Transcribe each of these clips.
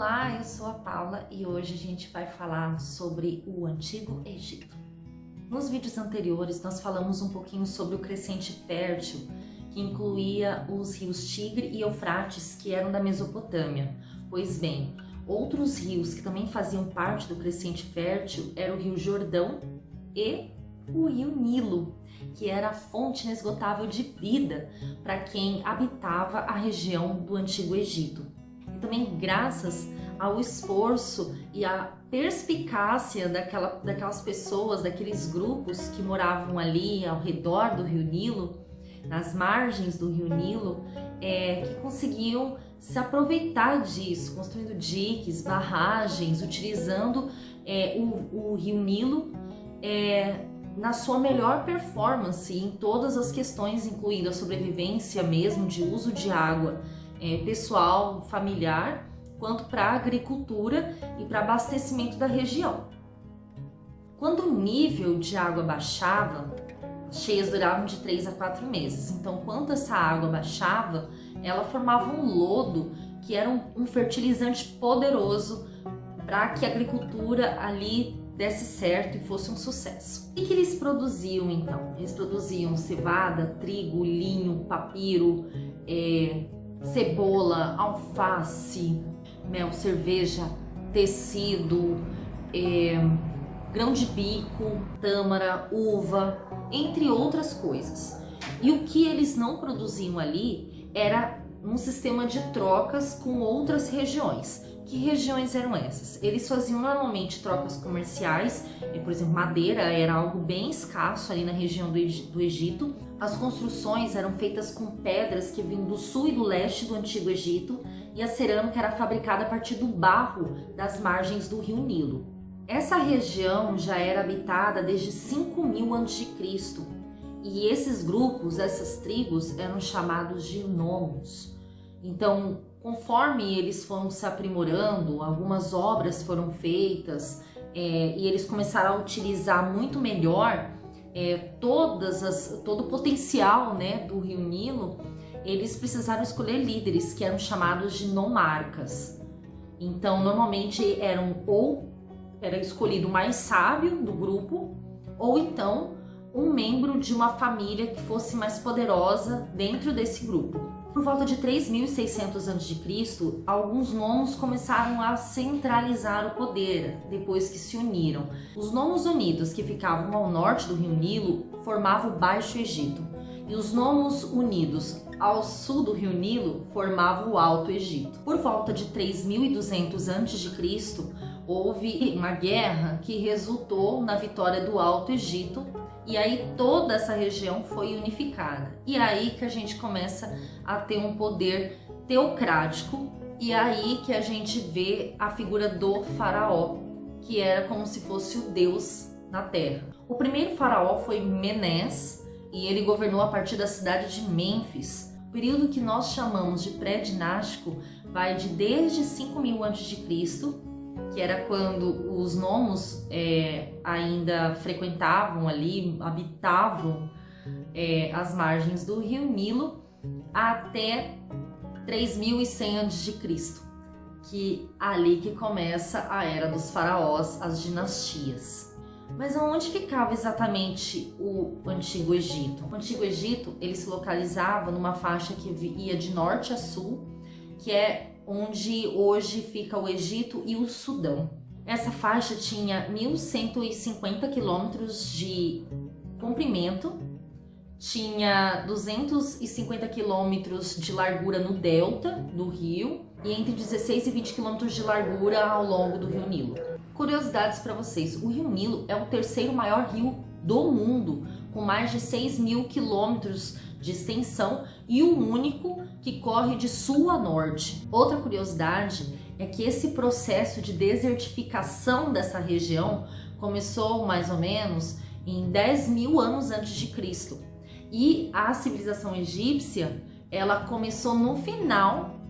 Olá, eu sou a Paula e hoje a gente vai falar sobre o Antigo Egito. Nos vídeos anteriores nós falamos um pouquinho sobre o crescente fértil, que incluía os rios Tigre e Eufrates, que eram da Mesopotâmia. Pois bem, outros rios que também faziam parte do crescente fértil eram o Rio Jordão e o Rio Nilo, que era a fonte inesgotável de vida para quem habitava a região do Antigo Egito. E também graças ao esforço e à perspicácia daquelas pessoas, daqueles grupos que moravam ali ao redor do Rio Nilo, nas margens do Rio Nilo, que conseguiam se aproveitar disso, construindo diques, barragens, utilizando o Rio Nilo na sua melhor performance em todas as questões, incluindo a sobrevivência mesmo de uso de água pessoal, familiar, quanto para a agricultura e para abastecimento da região. Quando o nível de água baixava, as cheias duravam de 3 a 4 meses. Então, quando essa água baixava, ela formava um lodo que era um fertilizante poderoso para que a agricultura ali desse certo e fosse um sucesso. O que eles produziam então? Eles produziam cevada, trigo, linho, papiro, cebola, alface, mel, cerveja, tecido, grão de bico, tâmara, uva, entre outras coisas. E o que eles não produziam ali era um sistema de trocas com outras regiões. Que regiões eram essas? Eles faziam normalmente trocas comerciais, por exemplo, madeira era algo bem escasso ali na região do Egito. As construções eram feitas com pedras que vinham do sul e do leste do Antigo Egito, e a cerâmica era fabricada a partir do barro das margens do rio Nilo. Essa região já era habitada desde 5000 a.C. e esses grupos, essas tribos, eram chamados de nomos. Então, conforme eles foram se aprimorando, algumas obras foram feitas e eles começaram a utilizar muito melhor todo o potencial, do rio Nilo. Eles precisaram escolher líderes que eram chamados de nomarcas. Então, normalmente era escolhido o mais sábio do grupo, ou então um membro de uma família que fosse mais poderosa dentro desse grupo. Por volta de 3600 a.C., alguns nomos começaram a centralizar o poder depois que se uniram. Os nomos unidos, que ficavam ao norte do rio Nilo, formavam o Baixo Egito, e os nomos unidos ao sul do rio Nilo formavam o Alto Egito. Por volta de 3200 a.C., houve uma guerra que resultou na vitória do Alto Egito, e aí toda essa região foi unificada. E aí que a gente começa a ter um poder teocrático, e aí que a gente vê a figura do faraó, que era como se fosse o deus na terra. O primeiro faraó foi Menés, e ele governou a partir da cidade de Mênfis. O período que nós chamamos de pré-dinástico vai desde 5000 a.C., que era quando os nomos ainda frequentavam ali, habitavam as margens do rio Nilo, até 3100 a.C., que ali que começa a era dos faraós, as dinastias. Mas aonde ficava exatamente o Antigo Egito? O Antigo Egito, ele se localizava numa faixa que ia de norte a sul, que é onde hoje fica o Egito e o Sudão. Essa faixa tinha 1150 quilômetros de comprimento, tinha 250 quilômetros de largura no delta do rio e entre 16 e 20 quilômetros de largura ao longo do rio Nilo. Curiosidades para vocês: o rio Nilo é o terceiro maior rio do mundo, com mais de 6.000 quilômetros de extensão e o único que corre de sul a norte. Outra curiosidade é que esse processo de desertificação dessa região começou mais ou menos em 10.000 anos antes de Cristo. E a civilização egípcia, ela começou no final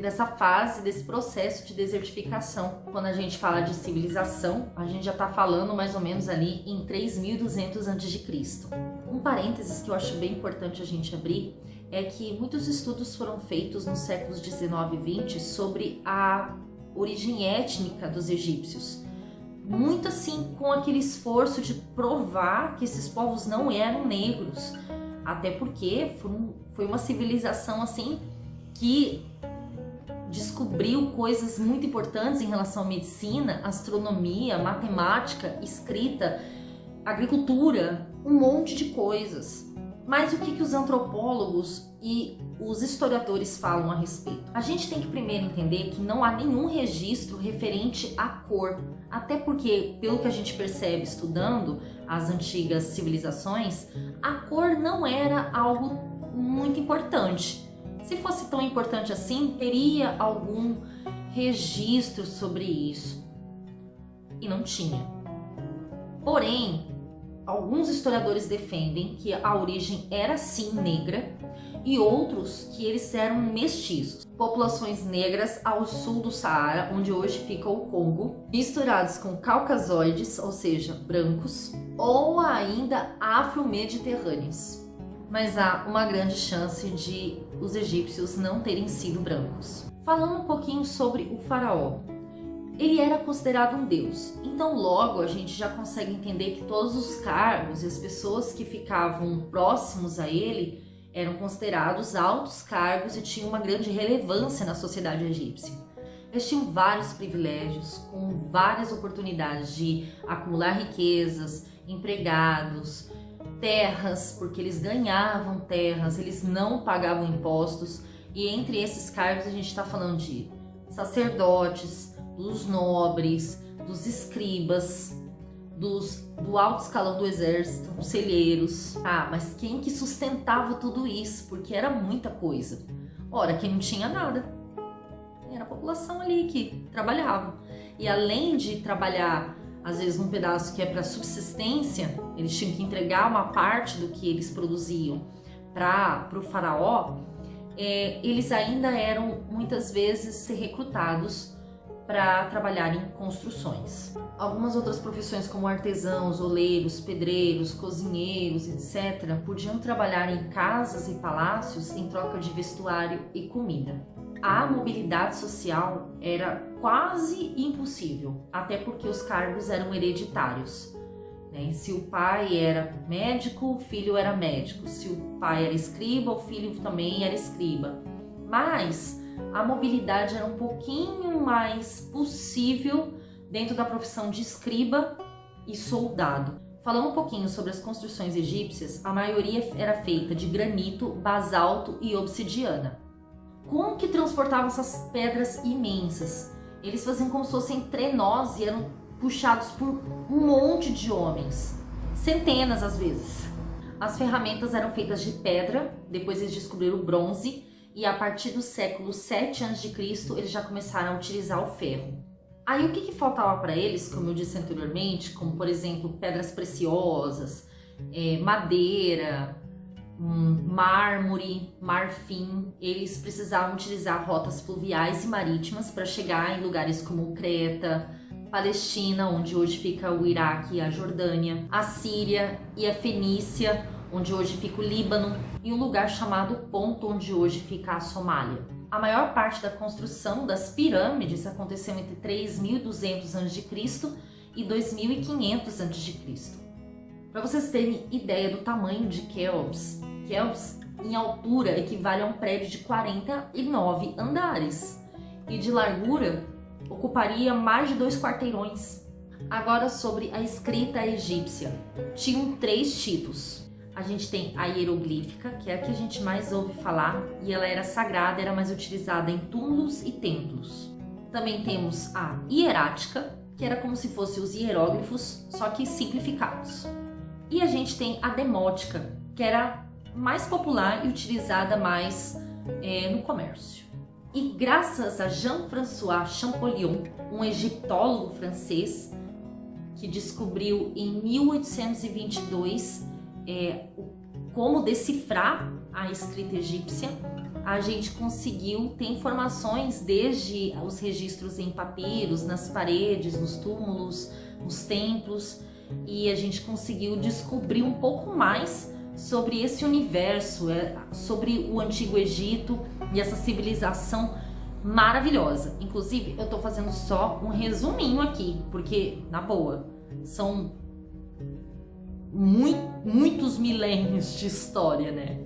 dessa fase, desse processo de desertificação. Quando a gente fala de civilização, a gente já está falando mais ou menos ali em 3.200 a.C. Um parênteses que eu acho bem importante a gente abrir é que muitos estudos foram feitos nos séculos 19 e 20 sobre a origem étnica dos egípcios. Muito assim com aquele esforço de provar que esses povos não eram negros, até porque foi uma civilização assim que descobriu coisas muito importantes em relação à medicina, astronomia, matemática, escrita, agricultura, um monte de coisas. Mas o que os antropólogos e os historiadores falam a respeito? A gente tem que primeiro entender que não há nenhum registro referente à cor, até porque, pelo que a gente percebe estudando as antigas civilizações, a cor não era algo muito importante. Se fosse tão importante assim, teria algum registro sobre isso. E não tinha. Porém, alguns historiadores defendem que a origem era sim negra e outros que eles eram mestiços. Populações negras ao sul do Saara, onde hoje fica o Congo, misturados com caucasoides, ou seja, brancos, ou ainda afro-mediterrâneos. Mas há uma grande chance de os egípcios não terem sido brancos. Falando um pouquinho sobre o faraó. Ele era considerado um deus, então logo a gente já consegue entender que todos os cargos e as pessoas que ficavam próximos a ele eram considerados altos cargos e tinham uma grande relevância na sociedade egípcia. Eles tinham vários privilégios, com várias oportunidades de acumular riquezas, empregados, terras, porque eles ganhavam terras, eles não pagavam impostos, e entre esses cargos a gente está falando de sacerdotes, dos nobres, dos escribas, do alto escalão do exército, conselheiros. Mas quem que sustentava tudo isso? Porque era muita coisa. Ora, quem não tinha nada. Era a população ali que trabalhava. E além de trabalhar, às vezes, num pedaço que é para subsistência, eles tinham que entregar uma parte do que eles produziam para o faraó, eles ainda eram, muitas vezes, recrutados para trabalhar em construções. Algumas outras profissões como artesãos, oleiros, pedreiros, cozinheiros, etc., podiam trabalhar em casas e palácios em troca de vestuário e comida. A mobilidade social era quase impossível, até porque os cargos eram hereditários. Se o pai era médico, o filho era médico. Se o pai era escriba, o filho também era escriba. Mas a mobilidade era um pouquinho mais possível dentro da profissão de escriba e soldado. Falando um pouquinho sobre as construções egípcias, a maioria era feita de granito, basalto e obsidiana. Como que transportavam essas pedras imensas? Eles faziam como se fossem trenós e eram puxados por um monte de homens, centenas às vezes. As ferramentas eram feitas de pedra, depois eles descobriram o bronze, e a partir do século 7 a.C. eles já começaram a utilizar o ferro. Aí o que faltava para eles, como eu disse anteriormente, como por exemplo pedras preciosas, madeira, mármore, marfim, eles precisavam utilizar rotas fluviais e marítimas para chegar em lugares como Creta, Palestina, onde hoje fica o Iraque e a Jordânia, a Síria e a Fenícia, onde hoje fica o Líbano, e um lugar chamado Ponto, onde hoje fica a Somália. A maior parte da construção das pirâmides aconteceu entre 3.200 a.C. e 2.500 a.C. Para vocês terem ideia do tamanho de Quéops, Quéops em altura equivale a um prédio de 49 andares e de largura ocuparia mais de 2 quarteirões. Agora sobre a escrita egípcia. Tinham 3 tipos. A gente tem a hieroglífica, que é a que a gente mais ouve falar, e ela era sagrada, era mais utilizada em túmulos e templos. Também temos a hierática, que era como se fossem os hieróglifos, só que simplificados. E a gente tem a demótica, que era mais popular e utilizada mais no comércio. E graças a Jean-François Champollion, um egiptólogo francês, que descobriu em 1822 como decifrar a escrita egípcia, a gente conseguiu ter informações desde os registros em papiros, nas paredes, nos túmulos, nos templos, e a gente conseguiu descobrir um pouco mais sobre esse universo, sobre o Antigo Egito e essa civilização maravilhosa. Inclusive, eu tô fazendo só um resuminho aqui, porque, na boa, são muitos milênios de história, né?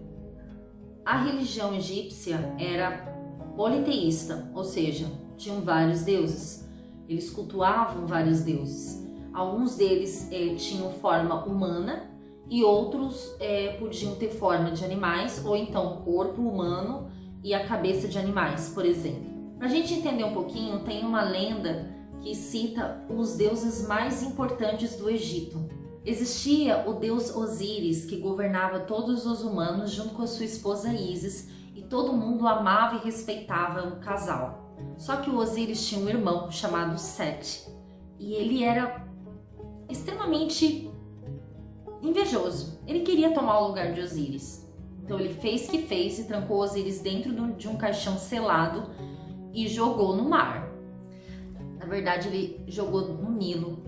A religião egípcia era politeísta, ou seja, tinham vários deuses. Eles cultuavam vários deuses. Alguns deles tinham forma humana e outros podiam ter forma de animais, ou então corpo humano e a cabeça de animais, por exemplo. Para a gente entender um pouquinho, tem uma lenda que cita os deuses mais importantes do Egito. Existia o deus Osíris, que governava todos os humanos junto com a sua esposa Ísis, e todo mundo amava e respeitava o casal. Só que o Osíris tinha um irmão chamado Sete, e ele era extremamente invejoso. Ele queria tomar o lugar de Osíris. Então ele fez o que fez e trancou Osíris dentro de um caixão selado e jogou no mar. Na verdade, ele jogou no Nilo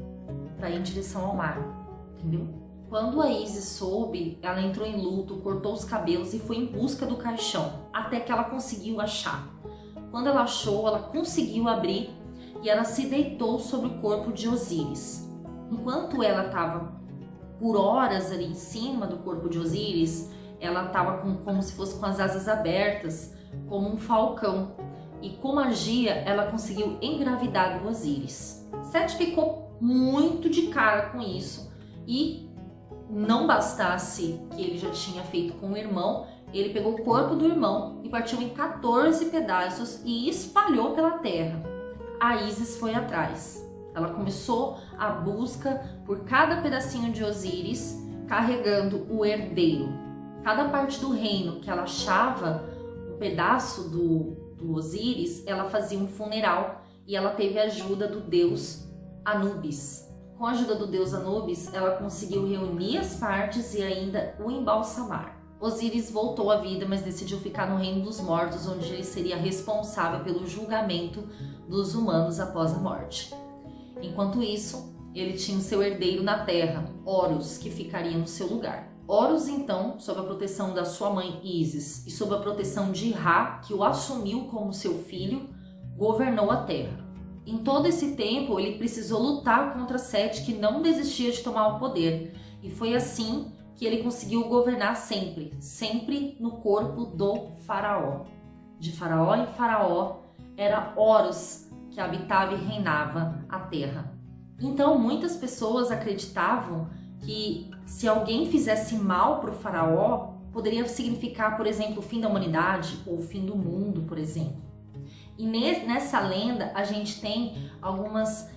para ir em direção ao mar, entendeu? Quando a Ísis soube, ela entrou em luto, cortou os cabelos e foi em busca do caixão, até que ela conseguiu achar. Quando ela achou, ela conseguiu abrir e ela se deitou sobre o corpo de Osíris. Enquanto ela estava por horas ali em cima do corpo de Osíris, ela estava como se fosse com as asas abertas, como um falcão. E com magia, ela conseguiu engravidar do Osíris. Sete ficou muito de cara com isso. E não bastasse que ele já tinha feito com o irmão, ele pegou o corpo do irmão e partiu em 14 pedaços e espalhou pela terra. A Ísis foi atrás. Ela começou a busca por cada pedacinho de Osíris, carregando o herdeiro. Cada parte do reino que ela achava um pedaço do Osíris, ela fazia um funeral e ela teve a ajuda do deus Anubis. Com a ajuda do deus Anubis, ela conseguiu reunir as partes e ainda o embalsamar. Osíris voltou à vida, mas decidiu ficar no reino dos mortos, onde ele seria responsável pelo julgamento dos humanos após a morte. Enquanto isso, ele tinha o seu herdeiro na terra, Horus, que ficaria no seu lugar. Horus, então, sob a proteção da sua mãe Ísis e sob a proteção de Ra, que o assumiu como seu filho, governou a terra. Em todo esse tempo, ele precisou lutar contra Sete, que não desistia de tomar o poder. E foi assim que ele conseguiu governar sempre no corpo do faraó. De faraó em faraó, era Horus que habitava e reinava a terra. Então, muitas pessoas acreditavam que se alguém fizesse mal para o faraó, poderia significar, por exemplo, o fim da humanidade ou o fim do mundo, por exemplo. E nessa lenda a gente tem algumas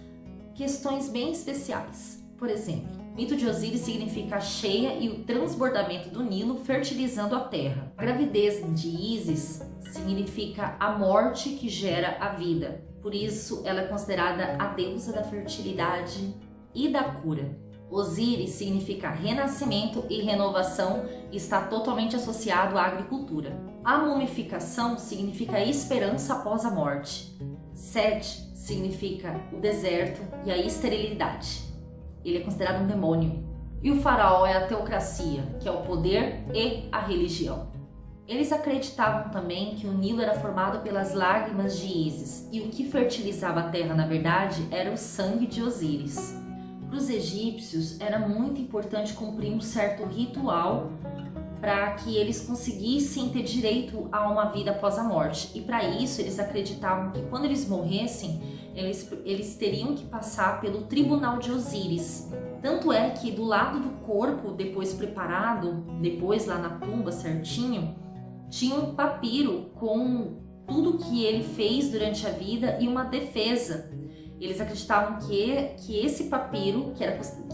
questões bem especiais. Por exemplo, o mito de Osíris significa a cheia e o transbordamento do Nilo fertilizando a terra. A gravidez de Ísis significa a morte que gera a vida. Por isso ela é considerada a deusa da fertilidade e da cura. Osíris significa renascimento e renovação e está totalmente associado à agricultura. A mumificação significa esperança após a morte. Sete significa o deserto e a esterilidade. Ele é considerado um demônio. E o faraó é a teocracia, que é o poder e a religião. Eles acreditavam também que o Nilo era formado pelas lágrimas de Ísis e o que fertilizava a terra, na verdade, era o sangue de Osíris. Para os egípcios era muito importante cumprir um certo ritual para que eles conseguissem ter direito a uma vida após a morte. E para isso eles acreditavam que quando eles morressem, eles teriam que passar pelo tribunal de Osíris. Tanto é que do lado do corpo, depois preparado, depois lá na tumba certinho, tinha um papiro com tudo que ele fez durante a vida e uma defesa. Eles acreditavam que esse papiro, que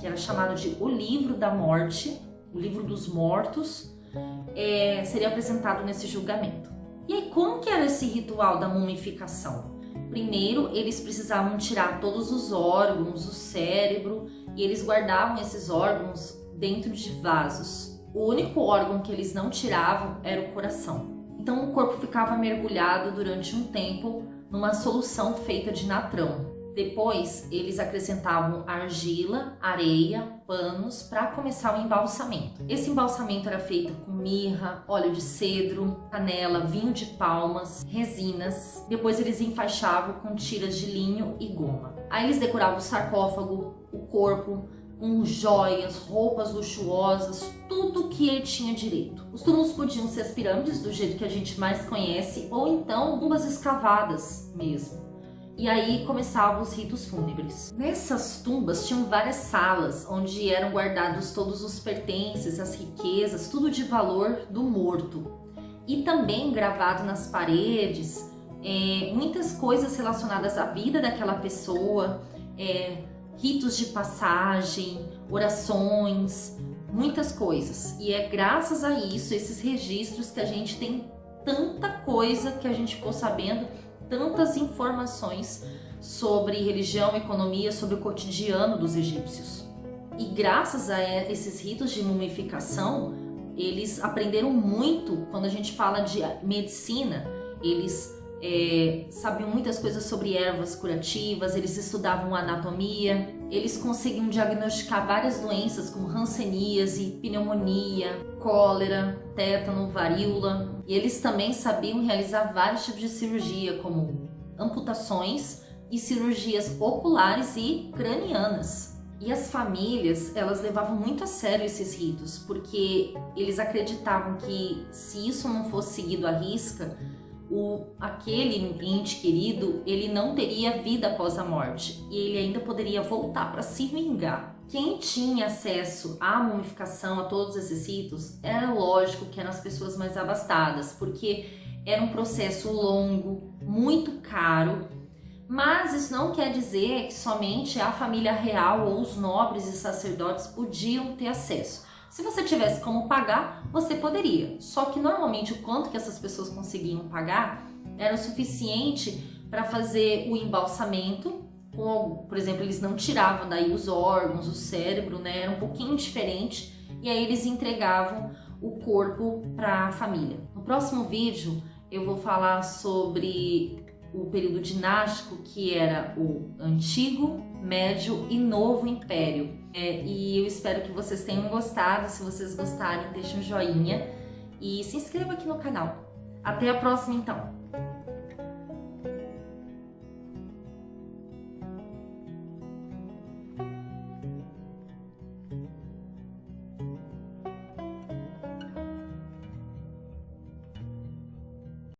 era chamado de o livro da morte, o livro dos mortos, seria apresentado nesse julgamento. E aí, como que era esse ritual da mumificação? Primeiro, eles precisavam tirar todos os órgãos, o cérebro, e eles guardavam esses órgãos dentro de vasos. O único órgão que eles não tiravam era o coração. Então, o corpo ficava mergulhado durante um tempo numa solução feita de natrão. Depois, eles acrescentavam argila, areia, panos para começar o embalsamento. Esse embalsamento era feito com mirra, óleo de cedro, canela, vinho de palmas, resinas. Depois eles enfaixavam com tiras de linho e goma. Aí eles decoravam o sarcófago, o corpo, com joias, roupas luxuosas, tudo que ele tinha direito. Os túmulos podiam ser as pirâmides, do jeito que a gente mais conhece, ou então tumbas escavadas mesmo. E aí começavam os ritos fúnebres. Nessas tumbas tinham várias salas onde eram guardados todos os pertences, as riquezas, tudo de valor do morto. E também gravado nas paredes muitas coisas relacionadas à vida daquela pessoa, ritos de passagem, orações, muitas coisas. E é graças a isso, esses registros, que a gente tem tanta coisa que a gente ficou sabendo, tantas informações sobre religião, economia, sobre o cotidiano dos egípcios. E graças a esses ritos de mumificação, eles aprenderam muito. Quando a gente fala de medicina, eles sabiam muitas coisas sobre ervas curativas, eles estudavam anatomia, eles conseguiam diagnosticar várias doenças como hanseníase, pneumonia, cólera, tétano, varíola. E eles também sabiam realizar vários tipos de cirurgia, como amputações e cirurgias oculares e cranianas. E as famílias, elas levavam muito a sério esses ritos, porque eles acreditavam que se isso não fosse seguido à risca, aquele ente querido, ele não teria vida após a morte e ele ainda poderia voltar para se vingar. Quem tinha acesso à mumificação, a todos esses ritos, era lógico que eram as pessoas mais abastadas, porque era um processo longo, muito caro, mas isso não quer dizer que somente a família real ou os nobres e sacerdotes podiam ter acesso. Se você tivesse como pagar, você poderia. Só que normalmente o quanto que essas pessoas conseguiam pagar era o suficiente para fazer o embalsamento. Por exemplo, eles não tiravam daí os órgãos, o cérebro, né? Era um pouquinho diferente. E aí eles entregavam o corpo para a família. No próximo vídeo eu vou falar sobre o período dinástico, que era o Antigo, Médio e Novo Império. E eu espero que vocês tenham gostado. Se vocês gostarem, deixem um joinha e se inscreva aqui no canal. Até a próxima, então!